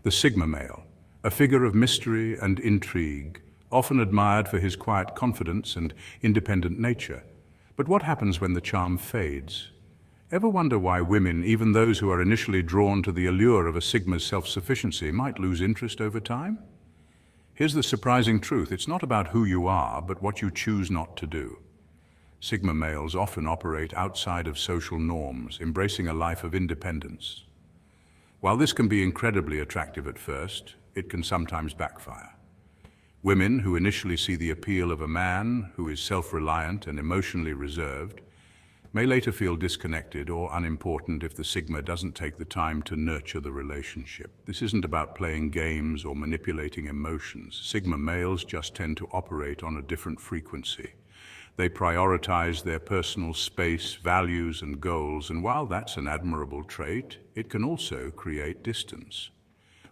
The Sigma male, a figure of mystery and intrigue, often admired for his quiet confidence and independent nature. But what happens when the charm fades? Ever wonder why women, even those who are initially drawn to the allure of a Sigma's self-sufficiency, might lose interest over time? Here's the surprising truth. It's not about who you are, but what you choose not to do. Sigma males often operate outside of social norms, embracing a life of independence. While this can be incredibly attractive at first, it can sometimes backfire. Women who initially see the appeal of a man who is self-reliant and emotionally reserved may later feel disconnected or unimportant if the Sigma doesn't take the time to nurture the relationship. This isn't about playing games or manipulating emotions. Sigma males just tend to operate on a different frequency. They prioritize their personal space, values, and goals, and while that's an admirable trait, it can also create distance.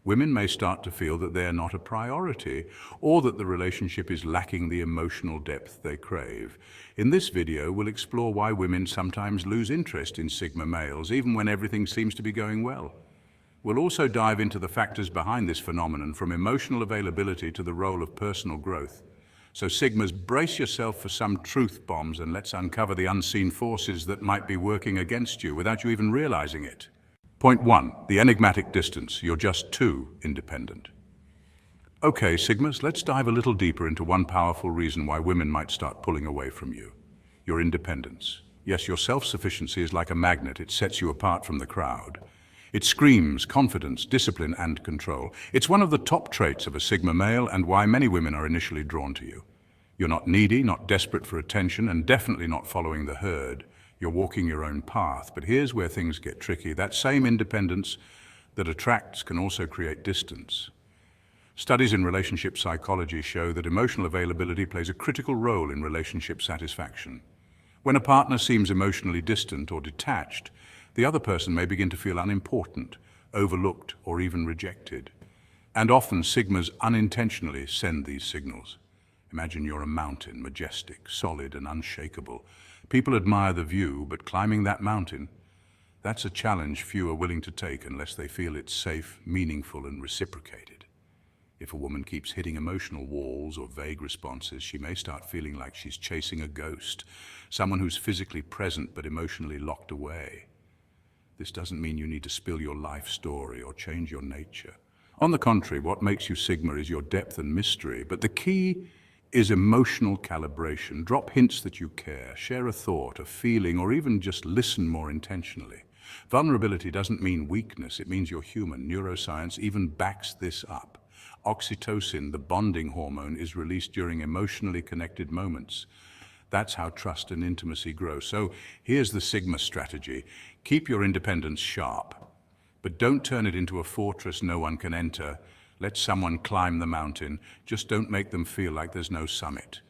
Women may start to feel that they are not a priority, or that the relationship is lacking the emotional depth they crave. In this video, we'll explore why women sometimes lose interest in Sigma males, even when everything seems to be going well. We'll also dive into the factors behind this phenomenon, from emotional availability to the role of personal growth. So Sigmas, brace yourself for some truth bombs and let's uncover the unseen forces that might be working against you without you even realizing it. Point 1. The enigmatic distance. You're just too independent. Okay, Sigmas, let's dive a little deeper into one powerful reason why women might start pulling away from you. Your independence. Yes, your self-sufficiency is like a magnet. It sets you apart from the crowd. It screams confidence, discipline, and control. It's one of the top traits of a Sigma male and why many women are initially drawn to you. You're not needy, not desperate for attention, and definitely not following the herd. You're walking your own path. But here's where things get tricky. That same independence that attracts can also create distance. Studies in relationship psychology show that emotional availability plays a critical role in relationship satisfaction. When a partner seems emotionally distant or detached, the other person may begin to feel unimportant, overlooked, or even rejected. And often Sigmas unintentionally send these signals. Imagine you're a mountain, majestic, solid, and unshakable. People admire the view, but climbing that mountain, that's a challenge few are willing to take unless they feel it's safe, meaningful, and reciprocated. If a woman keeps hitting emotional walls or vague responses, she may start feeling like she's chasing a ghost, someone who's physically present but emotionally locked away. This doesn't mean you need to spill your life story or change your nature. On the contrary, what makes you Sigma is your depth and mystery, but the key is emotional calibration. Drop hints that you care, share a thought, a feeling, or even just listen more intentionally. Vulnerability doesn't mean weakness, it means you're human. Neuroscience even backs this up. Oxytocin, the bonding hormone, is released during emotionally connected moments. That's how trust and intimacy grow. So here's the Sigma strategy. Keep your independence sharp, but don't turn it into a fortress no one can enter. Let someone climb the mountain. Just don't make them feel like there's no summit.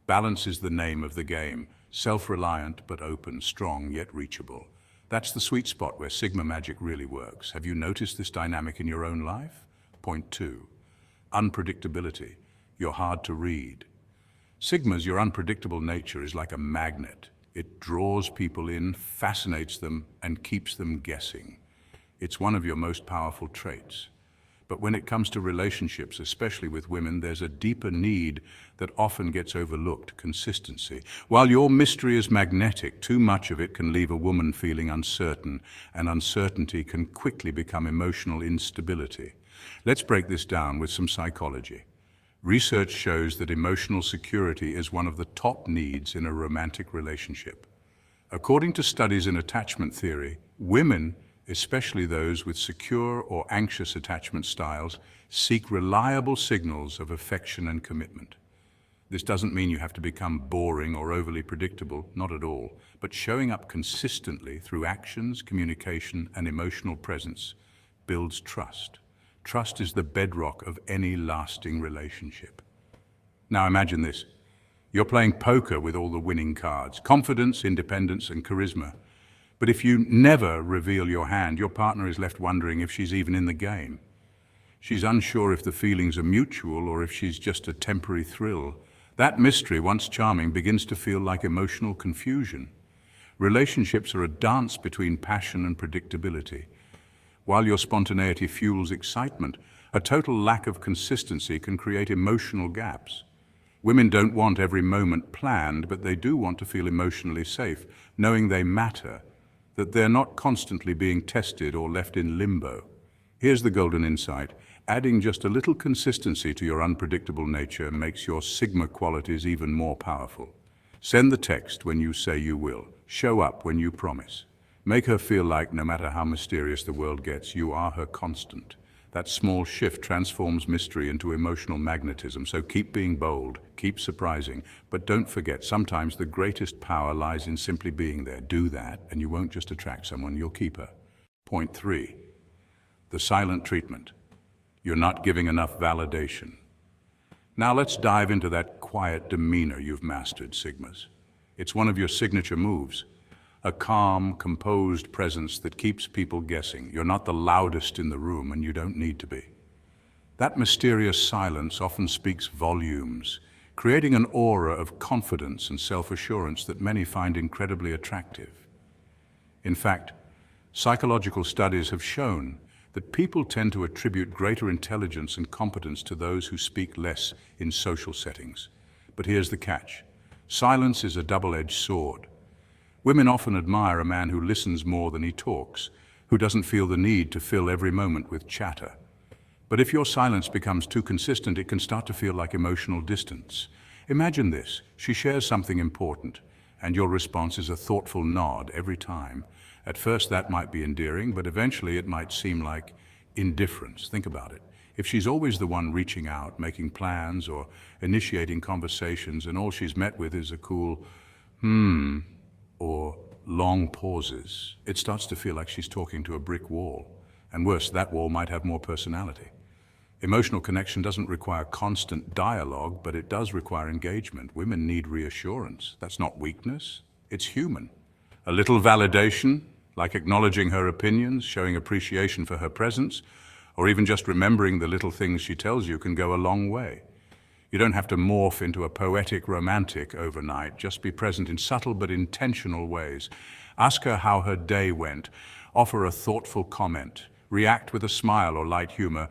Balance is the name of the game. Self-reliant but open, strong yet reachable. That's the sweet spot where Sigma magic really works. Have you noticed this dynamic in your own life? Point 2. Unpredictability. You're hard to read. Sigmas, your unpredictable nature is like a magnet. It draws people in, fascinates them, and keeps them guessing. It's one of your most powerful traits. But when it comes to relationships, especially with women, there's a deeper need that often gets overlooked: consistency. While your mystery is magnetic, too much of it can leave a woman feeling uncertain, and uncertainty can quickly become emotional instability. Let's break this down with some psychology. Research shows that emotional security is one of the top needs in a romantic relationship. According to studies in attachment theory, women, especially those with secure or anxious attachment styles, seek reliable signals of affection and commitment. This doesn't mean you have to become boring or overly predictable, not at all, but showing up consistently through actions, communication, and emotional presence builds trust. Trust is the bedrock of any lasting relationship. Now imagine this. You're playing poker with all the winning cards: confidence, independence, and charisma. But if you never reveal your hand, your partner is left wondering if she's even in the game. She's unsure if the feelings are mutual or if she's just a temporary thrill. That mystery, once charming, begins to feel like emotional confusion. Relationships are a dance between passion and predictability. While your spontaneity fuels excitement, a total lack of consistency can create emotional gaps. Women don't want every moment planned, but they do want to feel emotionally safe, knowing they matter, that they're not constantly being tested or left in limbo. Here's the golden insight. Adding just a little consistency to your unpredictable nature makes your Sigma qualities even more powerful. Send the text when you say you will. Show up when you promise. Make her feel like no matter how mysterious the world gets, you are her constant. That small shift transforms mystery into emotional magnetism, so keep being bold, keep surprising, but don't forget, sometimes the greatest power lies in simply being there. Do that, and you won't just attract someone, you'll keep her. Point 3. The silent treatment. You're not giving enough validation. Now let's dive into that quiet demeanor you've mastered, Sigmas. It's one of your signature moves. A calm, composed presence that keeps people guessing. You're not the loudest in the room, and you don't need to be. That mysterious silence often speaks volumes, creating an aura of confidence and self-assurance that many find incredibly attractive. In fact, psychological studies have shown that people tend to attribute greater intelligence and competence to those who speak less in social settings. But here's the catch. Silence is a double-edged sword. Women often admire a man who listens more than he talks, who doesn't feel the need to fill every moment with chatter. But if your silence becomes too consistent, it can start to feel like emotional distance. Imagine this. She shares something important, and your response is a thoughtful nod every time. At first that might be endearing, but eventually it might seem like indifference. Think about it. If she's always the one reaching out, making plans, or initiating conversations, and all she's met with is a cool, or long pauses, it starts to feel like she's talking to a brick wall. And worse, that wall might have more personality. Emotional connection doesn't require constant dialogue, but it does require engagement. Women need reassurance. That's not weakness, it's human. A little validation, like acknowledging her opinions, showing appreciation for her presence, or even just remembering the little things she tells you, can go a long way. You don't have to morph into a poetic romantic overnight. Just be present in subtle but intentional ways. Ask her how her day went. Offer a thoughtful comment. React with a smile or light humor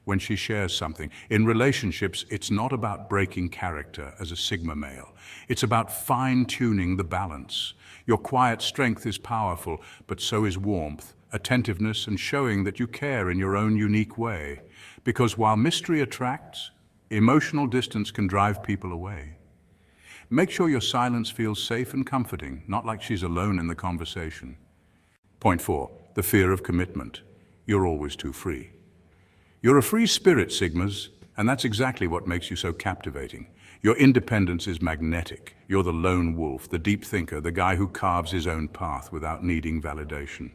when she shares something. In relationships, it's not about breaking character as a Sigma male. It's about fine-tuning the balance. Your quiet strength is powerful, but so is warmth, attentiveness, and showing that you care in your own unique way. Because while mystery attracts, emotional distance can drive people away. Make sure your silence feels safe and comforting, not like she's alone in the conversation. Point 4, the fear of commitment. You're always too free. You're a free spirit, Sigmas, and that's exactly what makes you so captivating. Your independence is magnetic. You're the lone wolf, the deep thinker, the guy who carves his own path without needing validation.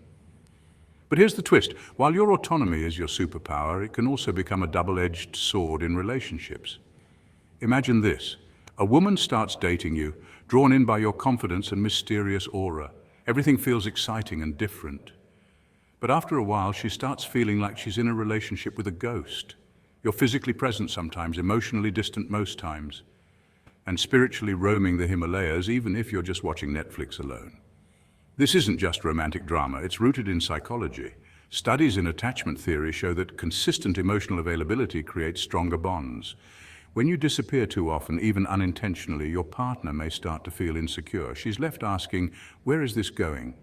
But here's the twist. While your autonomy is your superpower, it can also become a double-edged sword in relationships. Imagine this. A woman starts dating you, drawn in by your confidence and mysterious aura. Everything feels exciting and different. But after a while, she starts feeling like she's in a relationship with a ghost. You're physically present sometimes, emotionally distant most times, and spiritually roaming the Himalayas, even if you're just watching Netflix alone. This isn't just romantic drama, it's rooted in psychology. Studies in attachment theory show that consistent emotional availability creates stronger bonds. When you disappear too often, even unintentionally, your partner may start to feel insecure. She's left asking, where is this going?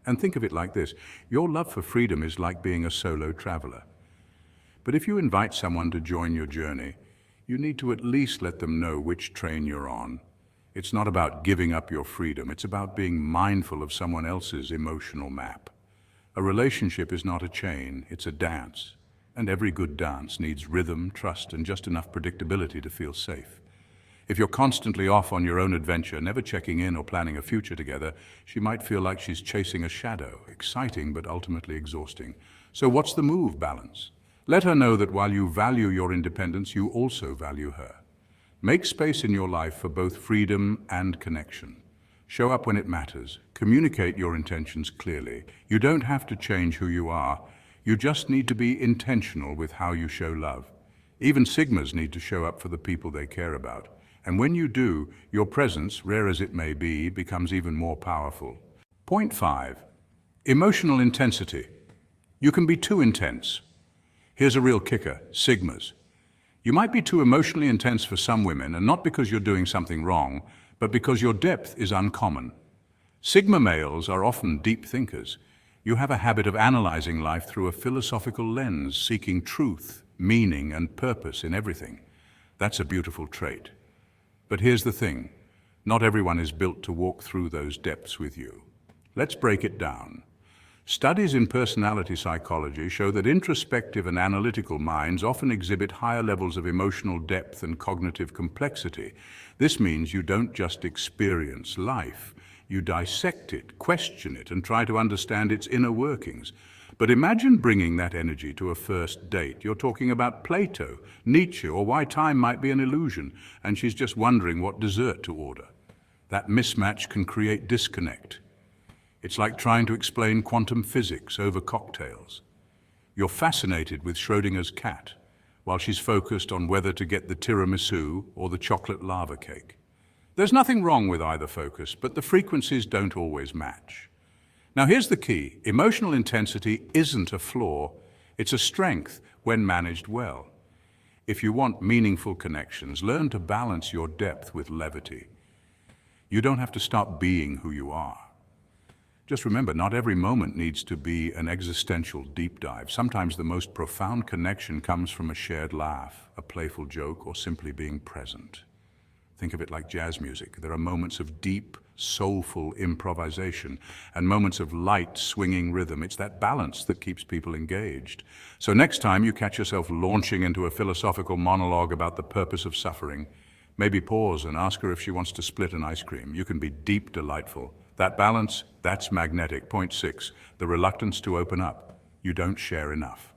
And think of it like this. Your love for freedom is like being a solo traveler. But if you invite someone to join your journey, you need to at least let them know which train you're on. It's not about giving up your freedom, it's about being mindful of someone else's emotional map. A relationship is not a chain, it's a dance. And every good dance needs rhythm, trust, and just enough predictability to feel safe. If you're constantly off on your own adventure, never checking in or planning a future together, she might feel like she's chasing a shadow, exciting but ultimately exhausting. So what's the move, balance? Let her know that while you value your independence, you also value her. Make space in your life for both freedom and connection. Show up when it matters. Communicate your intentions clearly. You don't have to change who you are. You just need to be intentional with how you show love. Even Sigmas need to show up for the people they care about. And when you do, your presence, rare as it may be, becomes even more powerful. Point 5. Emotional intensity. You can be too intense. Here's a real kicker, Sigmas. You might be too emotionally intense for some women, and not because you're doing something wrong, but because your depth is uncommon. Sigma males are often deep thinkers. You have a habit of analyzing life through a philosophical lens, seeking truth, meaning, and purpose in everything. That's a beautiful trait. But here's the thing. Not everyone is built to walk through those depths with you. Let's break it down. Studies in personality psychology show that introspective and analytical minds often exhibit higher levels of emotional depth and cognitive complexity. This means you don't just experience life. You dissect it, question it, and try to understand its inner workings. But imagine bringing that energy to a first date. You're talking about Plato, Nietzsche, or why time might be an illusion, and she's just wondering what dessert to order. That mismatch can create disconnect. It's like trying to explain quantum physics over cocktails. You're fascinated with Schrödinger's cat, while she's focused on whether to get the tiramisu or the chocolate lava cake. There's nothing wrong with either focus, but the frequencies don't always match. Now here's the key. Emotional intensity isn't a flaw, it's a strength when managed well. If you want meaningful connections, learn to balance your depth with levity. You don't have to stop being who you are. Just remember, not every moment needs to be an existential deep dive. Sometimes the most profound connection comes from a shared laugh, a playful joke, or simply being present. Think of it like jazz music. There are moments of deep, soulful improvisation and moments of light, swinging rhythm. It's that balance that keeps people engaged. So next time you catch yourself launching into a philosophical monologue about the purpose of suffering, maybe pause and ask her if she wants to split an ice cream. You can be deep, delightful. That balance, that's magnetic. Point 6, the reluctance to open up. You don't share enough.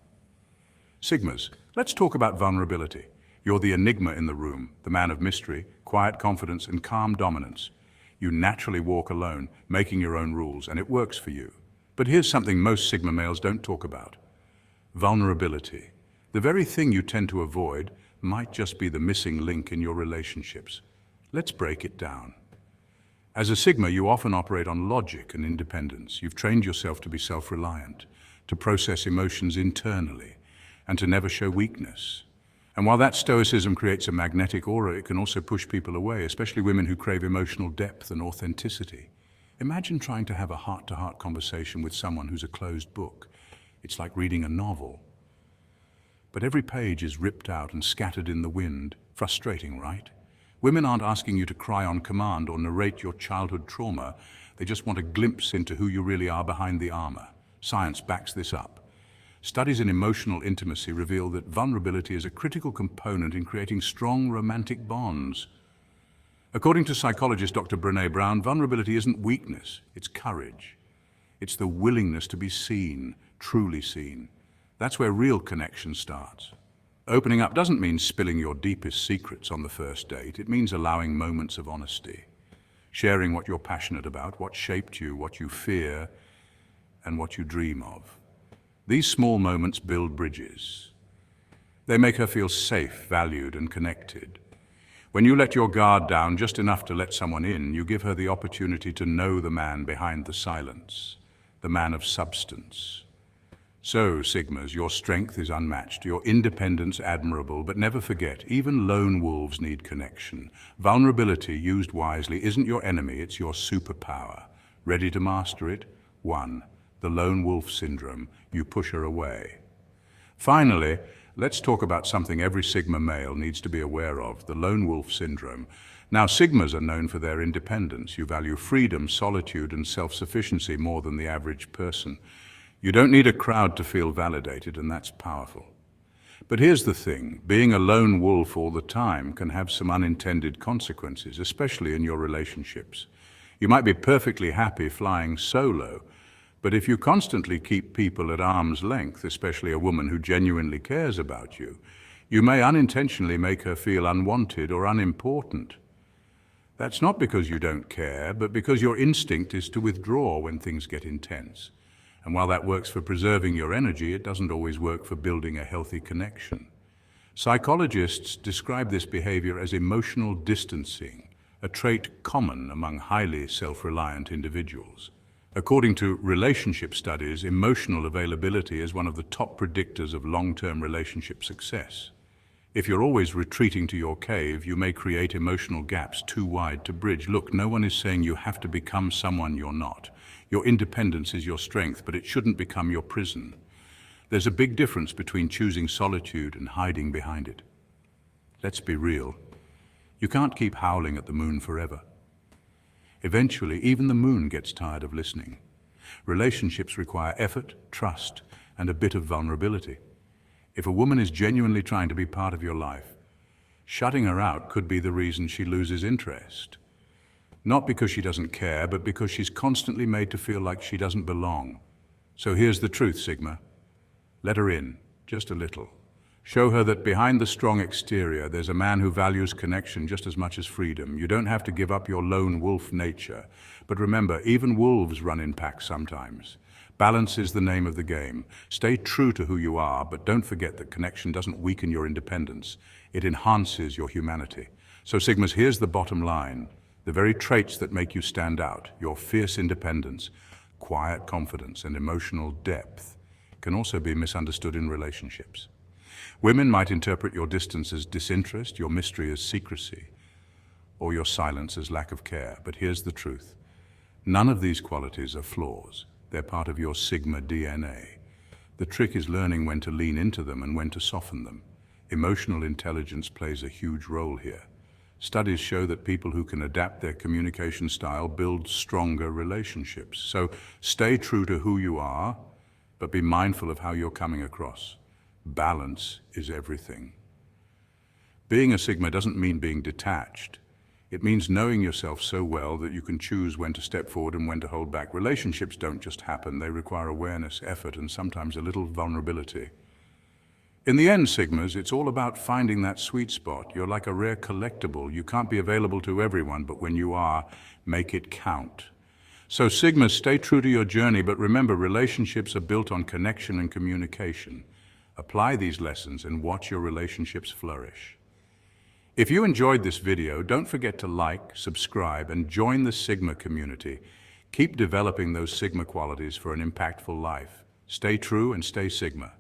Sigmas, let's talk about vulnerability. You're the enigma in the room, the man of mystery, quiet confidence, and calm dominance. You naturally walk alone, making your own rules, and it works for you. But here's something most Sigma males don't talk about. Vulnerability. The very thing you tend to avoid might just be the missing link in your relationships. Let's break it down. As a Sigma, you often operate on logic and independence. You've trained yourself to be self-reliant, to process emotions internally, and to never show weakness. And while that stoicism creates a magnetic aura, it can also push people away, especially women who crave emotional depth and authenticity. Imagine trying to have a heart-to-heart conversation with someone who's a closed book. It's like reading a novel. But every page is ripped out and scattered in the wind. Frustrating, right? Women aren't asking you to cry on command or narrate your childhood trauma. They just want a glimpse into who you really are behind the armor. Science backs this up. Studies in emotional intimacy reveal that vulnerability is a critical component in creating strong romantic bonds. According to psychologist Dr. Brené Brown, vulnerability isn't weakness, it's courage. It's the willingness to be seen, truly seen. That's where real connection starts. Opening up doesn't mean spilling your deepest secrets on the first date. It means allowing moments of honesty, sharing what you're passionate about, what shaped you, what you fear, and what you dream of. These small moments build bridges. They make her feel safe, valued, and connected. When you let your guard down just enough to let someone in, you give her the opportunity to know the man behind the silence, the man of substance. So, Sigmas, your strength is unmatched, your independence admirable, but never forget, even lone wolves need connection. Vulnerability, used wisely, isn't your enemy, it's your superpower. Ready to master it? 1. The lone wolf syndrome. You push her away. Finally, let's talk about something every Sigma male needs to be aware of, the lone wolf syndrome. Now, Sigmas are known for their independence. You value freedom, solitude, and self-sufficiency more than the average person. You don't need a crowd to feel validated, and that's powerful. But here's the thing, being a lone wolf all the time can have some unintended consequences, especially in your relationships. You might be perfectly happy flying solo, but if you constantly keep people at arm's length, especially a woman who genuinely cares about you, you may unintentionally make her feel unwanted or unimportant. That's not because you don't care, but because your instinct is to withdraw when things get intense. And while that works for preserving your energy, it doesn't always work for building a healthy connection. Psychologists describe this behavior as emotional distancing, a trait common among highly self-reliant individuals. According to relationship studies, emotional availability is one of the top predictors of long-term relationship success. If you're always retreating to your cave, you may create emotional gaps too wide to bridge. Look, no one is saying you have to become someone you're not. Your independence is your strength, but it shouldn't become your prison. There's a big difference between choosing solitude and hiding behind it. Let's be real. You can't keep howling at the moon forever. Eventually, even the moon gets tired of listening. Relationships require effort, trust, and a bit of vulnerability. If a woman is genuinely trying to be part of your life, shutting her out could be the reason she loses interest. Not because she doesn't care, but because she's constantly made to feel like she doesn't belong. So here's the truth, Sigma. Let her in, just a little. Show her that behind the strong exterior, there's a man who values connection just as much as freedom. You don't have to give up your lone wolf nature. But remember, even wolves run in packs sometimes. Balance is the name of the game. Stay true to who you are, but don't forget that connection doesn't weaken your independence. It enhances your humanity. So Sigmas, here's the bottom line. The very traits that make you stand out, your fierce independence, quiet confidence, and emotional depth, can also be misunderstood in relationships. Women might interpret your distance as disinterest, your mystery as secrecy, or your silence as lack of care. But here's the truth. None of these qualities are flaws. They're part of your Sigma DNA. The trick is learning when to lean into them and when to soften them. Emotional intelligence plays a huge role here. Studies show that people who can adapt their communication style build stronger relationships. So stay true to who you are, but be mindful of how you're coming across. Balance is everything. Being a Sigma doesn't mean being detached. It means knowing yourself so well that you can choose when to step forward and when to hold back. Relationships don't just happen. They require awareness, effort, and sometimes a little vulnerability. In the end, Sigmas, it's all about finding that sweet spot. You're like a rare collectible. You can't be available to everyone, but when you are, make it count. So Sigmas, stay true to your journey, but remember, relationships are built on connection and communication. Apply these lessons and watch your relationships flourish. If you enjoyed this video, don't forget to like, subscribe, and join the Sigma community. Keep developing those Sigma qualities for an impactful life. Stay true and stay Sigma.